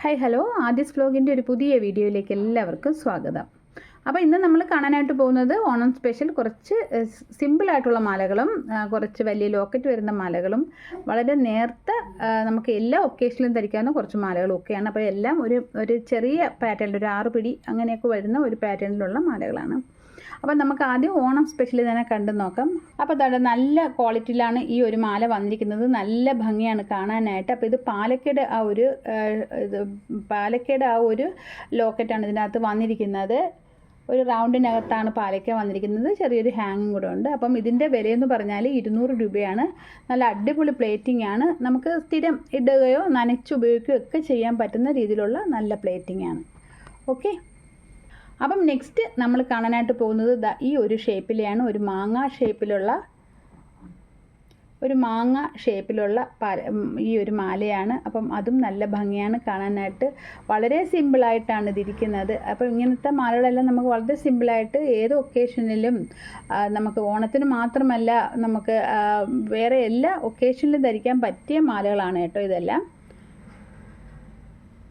Hi hello ആദ്യസ് വ്ലോഗിൻ്റെ ഒരു പുതിയ വീഡിയോയിലേക്ക് എല്ലാവർക്കും സ്വാഗതം. അപ്പോൾ ഇന്ന് നമ്മൾ കാണാനായിട്ട് പോകുന്നത് ഓണം സ്പെഷ്യൽ കുറച്ച് സിമ്പിളായിട്ടുള്ള മാലകളും കുറച്ച് വലിയ ലോക്കറ്റ് വരുന്ന മാലകളും വളരെ നേർത്ത നമുക്ക് എല്ലാ ഒക്കേഷനിലും ധരിക്കാവുന്ന കുറച്ച് മാലകളും ഒക്കെയാണ്. അപ്പോൾ എല്ലാം ഒരു ചെറിയ പാറ്റേണിൽ ഒരു 6 പിടി അങ്ങനെയൊക്കെ വരുന്ന ഒരു പാറ്റേണിലുള്ള മാലകളാണ്. അപ്പോൾ നമുക്ക് ആദ്യം ഓണം സ്പെഷ്യൽ തന്നെ കണ്ടു നോക്കാം. അപ്പോൾ അതാണ് നല്ല ക്വാളിറ്റിയിലാണ് ഈ ഒരു മാല വന്നിരിക്കുന്നത്. നല്ല ഭംഗിയാണ് കാണാനായിട്ട്. അപ്പോൾ ഇത് പാലക്കയുടെ ആ ഒരു ലോക്കറ്റാണ് ഇതിനകത്ത് വന്നിരിക്കുന്നത്. ഒരു റൗണ്ടിനകത്താണ് പാലക്ക വന്നിരിക്കുന്നത്. ചെറിയൊരു ഹാങ്ങും കൂടെ ഉണ്ട്. അപ്പം ഇതിൻ്റെ വിലയെന്ന് പറഞ്ഞാൽ 200 രൂപയാണ്. നല്ല അടിപൊളി പ്ലേറ്റിംഗ് ആണ്. നമുക്ക് സ്ഥിരം ഇടുകയോ നനച്ചുപയോഗിക്കുകയോ ഒക്കെ ചെയ്യാൻ പറ്റുന്ന രീതിയിലുള്ള നല്ല പ്ലേറ്റിംഗ് ആണ്. ഓക്കെ, അപ്പം നെക്സ്റ്റ് നമ്മൾ കാണാനായിട്ട് പോകുന്നത് ഈ ഒരു ഷേപ്പിലെയാണ്. ഒരു മാങ്ങ ഷേപ്പിലുള്ള ഈ ഒരു മാലയാണ്. അപ്പം അതും നല്ല ഭംഗിയാണ് കാണാനായിട്ട്. വളരെ സിമ്പിളായിട്ടാണ് ഇതിരിക്കുന്നത്. അപ്പം ഇങ്ങനത്തെ മാലകളെല്ലാം നമുക്ക് വളരെ സിമ്പിളായിട്ട് ഏത് ഒക്കേഷനിലും നമുക്ക് ഓണത്തിന് മാത്രമല്ല നമുക്ക് വേറെ എല്ലാ ഒക്കേഷനിലും ധരിക്കാൻ പറ്റിയ മാലകളാണ് കേട്ടോ ഇതെല്ലാം.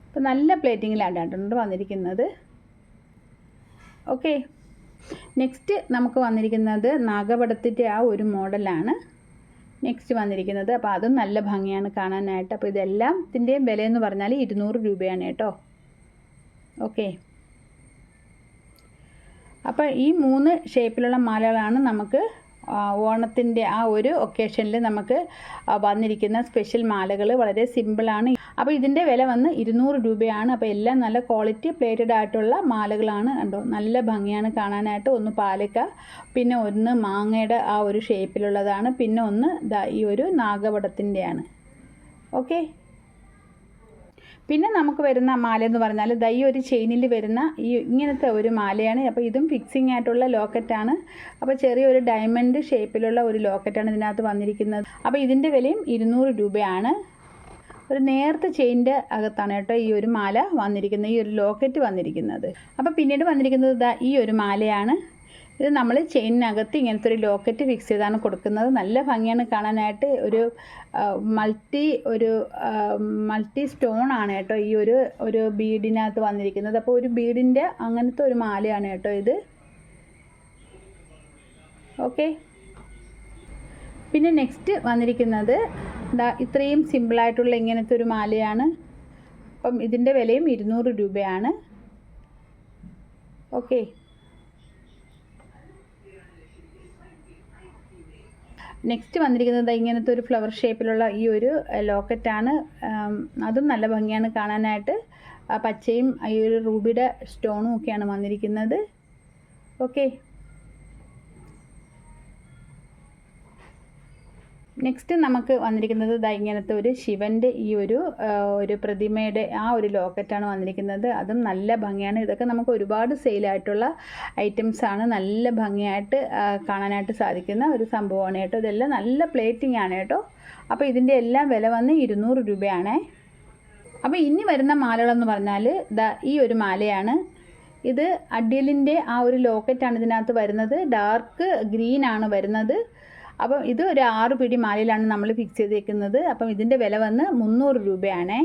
അപ്പം നല്ല പ്ലേറ്റിങ്ങിലാണ് വന്നിരിക്കുന്നത്. ഓക്കെ, നെക്സ്റ്റ് നമുക്ക് വന്നിരിക്കുന്നത് നാഗപടത്തിൻ്റെ ആ ഒരു മോഡലാണ് നെക്സ്റ്റ് വന്നിരിക്കുന്നത്. അപ്പോൾ അതും നല്ല ഭംഗിയാണ് കാണാനായിട്ട്. അപ്പോൾ ഇതിൻ്റെയും വിലയെന്ന് പറഞ്ഞാൽ 200 രൂപയാണ് കേട്ടോ. ഓക്കെ, അപ്പോൾ ഈ 3 ഷേപ്പിലുള്ള മാലകളാണ് നമുക്ക് ഓണത്തിൻ്റെ ആ ഒരു ഒക്കേഷനിൽ നമുക്ക് വന്നിരിക്കുന്ന സ്പെഷ്യൽ മാലകൾ. വളരെ സിമ്പിളാണ്. അപ്പോൾ ഇതിൻ്റെ വില വന്ന് 200 രൂപയാണ്. അപ്പോൾ എല്ലാം നല്ല ക്വാളിറ്റി പ്ലേറ്റഡ് ആയിട്ടുള്ള മാലകളാണ് കണ്ടോ. നല്ല ഭംഗിയാണ് കാണാനായിട്ട്. ഒന്ന് പാലക്ക, പിന്നെ ഒന്ന് മാങ്ങയുടെ ആ ഒരു ഷേപ്പിലുള്ളതാണ്, പിന്നെ ഒന്ന് ഈ ഒരു നാഗപടത്തിൻ്റെയാണ്. ഓക്കെ, പിന്നെ നമുക്ക് വരുന്ന മാല എന്ന് പറഞ്ഞാൽ ഈ ഒരു ചെയിനിൽ വരുന്ന ഇങ്ങനത്തെ ഒരു മാലയാണ്. അപ്പോൾ ഇതും ഫിക്സിംഗ് ആയിട്ടുള്ള ലോക്കറ്റാണ്. അപ്പോൾ ചെറിയൊരു ഡയമണ്ട് ഷേപ്പിലുള്ള ഒരു ലോക്കറ്റാണ് ഇതിനകത്ത് വന്നിരിക്കുന്നത്. അപ്പോൾ ഇതിൻ്റെ വിലയും 200 രൂപയാണ്. ഒരു നേർത്ത ചെയിൻ്റെ അകത്താണ് കേട്ടോ ഈ ഒരു മാല വന്നിരിക്കുന്നത്, ഈ ഒരു ലോക്കറ്റ് വന്നിരിക്കുന്നത്. അപ്പോൾ പിന്നീട് വന്നിരിക്കുന്നത് ഈ ഒരു മാലയാണ്. ഇത് നമ്മൾ ചെയിനകത്ത് ഇങ്ങനത്തെ ഒരു ലോക്കറ്റ് ഫിക്സ് ചെയ്താണ് കൊടുക്കുന്നത്. നല്ല ഭംഗിയാണ് കാണാനായിട്ട്. ഒരു മൾട്ടി സ്റ്റോൺ ആണ് കേട്ടോ ഈ ഒരു ബീഡിനകത്ത് വന്നിരിക്കുന്നത്. അപ്പോൾ ഒരു ബീഡിൻ്റെ അങ്ങനത്തെ ഒരു മാലയാണ് കേട്ടോ ഇത്. ഓക്കെ, പിന്നെ നെക്സ്റ്റ് വന്നിരിക്കുന്നത് ഇത്രയും സിമ്പിളായിട്ടുള്ള ഇങ്ങനത്തെ ഒരു മാലയാണ്. അപ്പം ഇതിൻ്റെ വിലയും 200 രൂപയാണ്. ഓക്കെ, നെക്സ്റ്റ് വന്നിരിക്കുന്നത് ഇങ്ങനത്തെ ഒരു ഫ്ലവർ ഷേപ്പിലുള്ള ഈ ഒരു ലോക്കറ്റാണ്. അതും നല്ല ഭംഗിയാണ് കാണാനായിട്ട്. പച്ചയും ഈ ഒരു റൂബിയുടെ സ്റ്റോണും ഒക്കെയാണ് വന്നിരിക്കുന്നത്. ഓക്കെ, നെക്സ്റ്റ് നമുക്ക് വന്നിരിക്കുന്നത് ഇങ്ങനത്തെ ഒരു ശിവൻ്റെ ഈ ഒരു പ്രതിമയുടെ ആ ഒരു ലോക്കറ്റാണ് വന്നിരിക്കുന്നത്. അതും നല്ല ഭംഗിയാണ്. ഇതൊക്കെ നമുക്ക് ഒരുപാട് സെയിലായിട്ടുള്ള ഐറ്റംസാണ്. നല്ല ഭംഗിയായിട്ട് കാണാനായിട്ട് സാധിക്കുന്ന ഒരു സംഭവമാണ് കേട്ടോ. ഇതെല്ലാം നല്ല പ്ലേറ്റിംഗ് ആണ് കേട്ടോ. അപ്പോൾ ഇതിൻ്റെ എല്ലാം വില വന്ന് 200 രൂപയാണേ. അപ്പോൾ ഇനി വരുന്ന മാലകളെന്ന് പറഞ്ഞാൽ ഈ ഒരു മാലയാണ്. ഇത് അഡിയലിൻ്റെ ആ ഒരു ലോക്കറ്റാണ് ഇതിനകത്ത് വരുന്നത്. ഡാർക്ക് ഗ്രീൻ ആണ് വരുന്നത്. അപ്പം ഇത് ഒരു 6 പിടി മാലയിലാണ് നമ്മൾ ഫിക്സ് ചെയ്തേക്കുന്നത്. അപ്പം ഇതിൻ്റെ വില വന്ന് 300 രൂപയാണേ.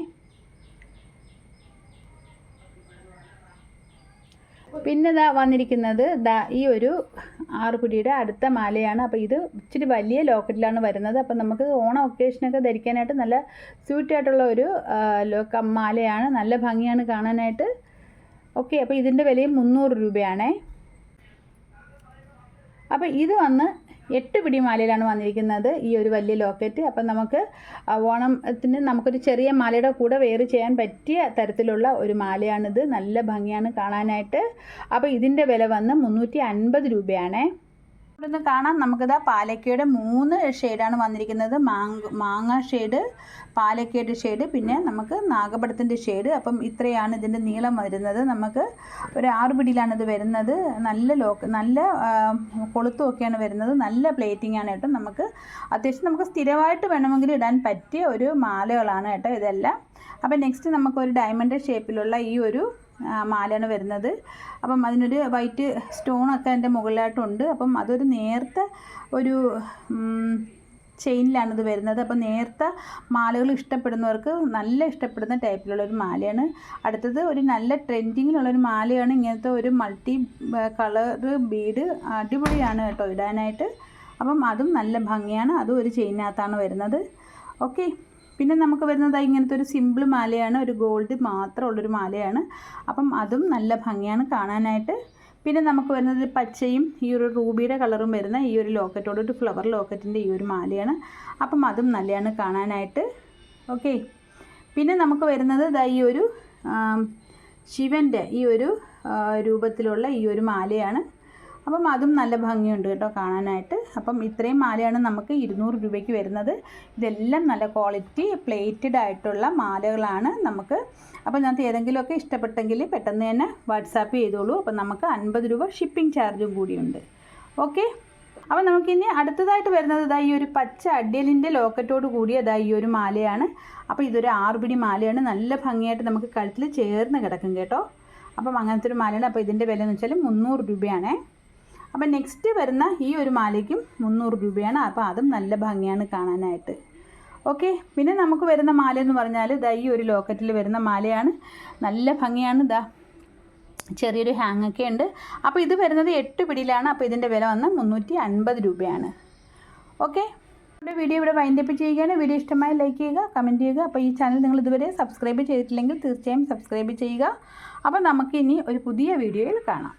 പിന്നെ വന്നിരിക്കുന്നത് ഈ ഒരു 6 പിടിയുടെ അടുത്ത മാലയാണ്. അപ്പോൾ ഇത് ഇച്ചിരി വലിയ ലോക്കറ്റിലാണ് വരുന്നത്. അപ്പം നമുക്ക് ഓണം ഒക്കേഷനൊക്കെ ധരിക്കാനായിട്ട് നല്ല സ്യൂട്ടായിട്ടുള്ള ഒരു മാലയാണ്. നല്ല ഭംഗിയാണ് കാണാനായിട്ട്. ഓക്കെ, അപ്പോൾ ഇതിൻ്റെ വിലയും 300 രൂപയാണേ. അപ്പോൾ ഇത് വന്ന് 8 പിടി മാലയിലാണ് വന്നിരിക്കുന്നത് ഈ ഒരു വലിയ ലോക്കറ്റ്. അപ്പം നമുക്ക് ഓണത്തിന് നമുക്കൊരു ചെറിയ മാലയുടെ കൂടെ വെയർ ചെയ്യാൻ പറ്റിയ തരത്തിലുള്ള ഒരു മാലയാണിത്. നല്ല ഭംഗിയാണ് കാണാനായിട്ട്. അപ്പോൾ ഇതിൻ്റെ വില വന്ന് 350 രൂപയാണേ. ഇവിടുന്ന് കാണാം നമുക്കിതാ പാലക്കയുടെ 3 ഷെയ്ഡാണ് വന്നിരിക്കുന്നത്. മാങ്ങ ഷെയ്ഡ്, പാലക്കയുടെ ഷെയ്ഡ്, പിന്നെ നമുക്ക് നാഗപടത്തിൻ്റെ ഷെയ്ഡ്. അപ്പം ഇത്രയാണ് ഇതിൻ്റെ നീളം വരുന്നത്. നമുക്ക് ഒരു 6 പിടിയിലാണ് ഇത് വരുന്നത്. നല്ല കൊളുത്തുമൊക്കെയാണ് വരുന്നത്. നല്ല പ്ലേറ്റിംഗ് ആണ് കേട്ടോ. നമുക്ക് അത്യാവശ്യം നമുക്ക് സ്ഥിരമായിട്ട് വേണമെങ്കിൽ ഇടാൻ പറ്റിയ ഒരു മാലകളാണ് കേട്ടോ ഇതെല്ലാം. അപ്പം നെക്സ്റ്റ് നമുക്കൊരു ഡയമണ്ട് ഷേപ്പിലുള്ള ഈ ഒരു മാലയാണ് വരുന്നത്. അപ്പം അതിനൊരു വൈറ്റ് സ്റ്റോണൊക്കെ അതിൻ്റെ മുകളിലായിട്ടുണ്ട്. അപ്പം അതൊരു നേർത്ത ഒരു ചെയിനിലാണ് ഇത് വരുന്നത്. അപ്പോൾ നേർത്ത മാലകൾ ഇഷ്ടപ്പെടുന്നവർക്ക് നല്ല ഇഷ്ടപ്പെടുന്ന ടൈപ്പിലുള്ളൊരു മാലയാണ്. അടുത്തത് ഒരു നല്ല ട്രെൻഡിങ്ങിലുള്ളൊരു മാലയാണ്. ഇങ്ങനത്തെ ഒരു മൾട്ടി കളറ് ബീഡ് അടിപൊളിയാണ് കേട്ടോ ഇടാനായിട്ട്. അപ്പം അതും നല്ല ഭംഗിയാണ്. അതും ഒരു ചെയിനകത്താണ് വരുന്നത്. ഓക്കെ, പിന്നെ നമുക്ക് വരുന്നത് ഇങ്ങനത്തെ ഒരു സിമ്പിൾ മാലയാണ്. ഒരു ഗോൾഡ് മാത്രമുള്ളൊരു മാലയാണ്. അപ്പം അതും നല്ല ഭംഗിയാണ് കാണാനായിട്ട്. പിന്നെ നമുക്ക് വരുന്നത് പച്ചയും ഈ ഒരു റൂബിയുടെ കളറും വരുന്ന ഈ ഒരു ലോക്കറ്റോട് ഒരു ഫ്ലവർ ലോക്കറ്റിൻ്റെ ഈ ഒരു മാലയാണ്. അപ്പം അതും നല്ലതാണ് കാണാനായിട്ട്. ഓക്കെ, പിന്നെ നമുക്ക് വരുന്നത് ഈ ഒരു ശിവൻ്റെ ഈ ഒരു രൂപത്തിലുള്ള ഈ ഒരു മാലയാണ്. അപ്പം അതും നല്ല ഭംഗിയുണ്ട് കേട്ടോ കാണാനായിട്ട്. അപ്പം ഇത്രയും മാലയാണ് നമുക്ക് 200 രൂപയ്ക്ക് വരുന്നത്. ഇതെല്ലാം നല്ല ക്വാളിറ്റി പ്ലേറ്റഡ് ആയിട്ടുള്ള മാലകളാണ് നമുക്ക്. അപ്പോൾ ഞങ്ങൾക്ക് ഏതെങ്കിലുമൊക്കെ ഇഷ്ടപ്പെട്ടെങ്കിൽ പെട്ടെന്ന് തന്നെ വാട്സാപ്പ് ചെയ്തോളൂ. അപ്പം നമുക്ക് 50 രൂപ ഷിപ്പിംഗ് ചാർജും കൂടിയുണ്ട്. ഓക്കെ, അപ്പോൾ നമുക്കിനി അടുത്തതായിട്ട് വരുന്നത് ഈ ഒരു പച്ച അഡിയലിൻ്റെ ലോക്കറ്റോട് കൂടിയ ഈ ഒരു മാലയാണ്. അപ്പോൾ ഇതൊരു 6 പിടി മാലയാണ്. നല്ല ഭംഗിയായിട്ട് നമുക്ക് കഴുത്തിൽ ചേർന്ന് കിടക്കും കേട്ടോ. അപ്പം അങ്ങനത്തെ ഒരു മാലയാണ്. അപ്പോൾ ഇതിൻ്റെ വില എന്ന് വെച്ചാൽ 300 രൂപയാണേ. അപ്പം നെക്സ്റ്റ് വരുന്ന ഈ ഒരു മാലയ്ക്കും 300 രൂപയാണ്. അപ്പോൾ അതും നല്ല ഭംഗിയാണ് കാണാനായിട്ട്. ഓക്കെ, പിന്നെ നമുക്ക് വരുന്ന മാല എന്ന് പറഞ്ഞാൽ ഈ ഒരു ലോക്കറ്റിൽ വരുന്ന മാലയാണ്. നല്ല ഭംഗിയാണ്. ചെറിയൊരു ഹാങ്ങൊക്കെ ഉണ്ട്. അപ്പോൾ ഇത് വരുന്നത് 8 പിടിയിലാണ്. അപ്പോൾ ഇതിൻ്റെ വില വന്ന് 350 രൂപയാണ്. ഓക്കെ, നമ്മുടെ വീഡിയോ ഇവിടെ വൈൻഡപ്പ് ചെയ്യുകയാണ്. വീഡിയോ ഇഷ്ടമായി ലൈക്ക് ചെയ്യുക, കമൻറ്റ് ചെയ്യുക. അപ്പോൾ ഈ ചാനൽ നിങ്ങൾ ഇതുവരെ സബ്സ്ക്രൈബ് ചെയ്തിട്ടില്ലെങ്കിൽ തീർച്ചയായും സബ്സ്ക്രൈബ് ചെയ്യുക. അപ്പോൾ നമുക്കിനി ഒരു പുതിയ വീഡിയോയിൽ കാണാം.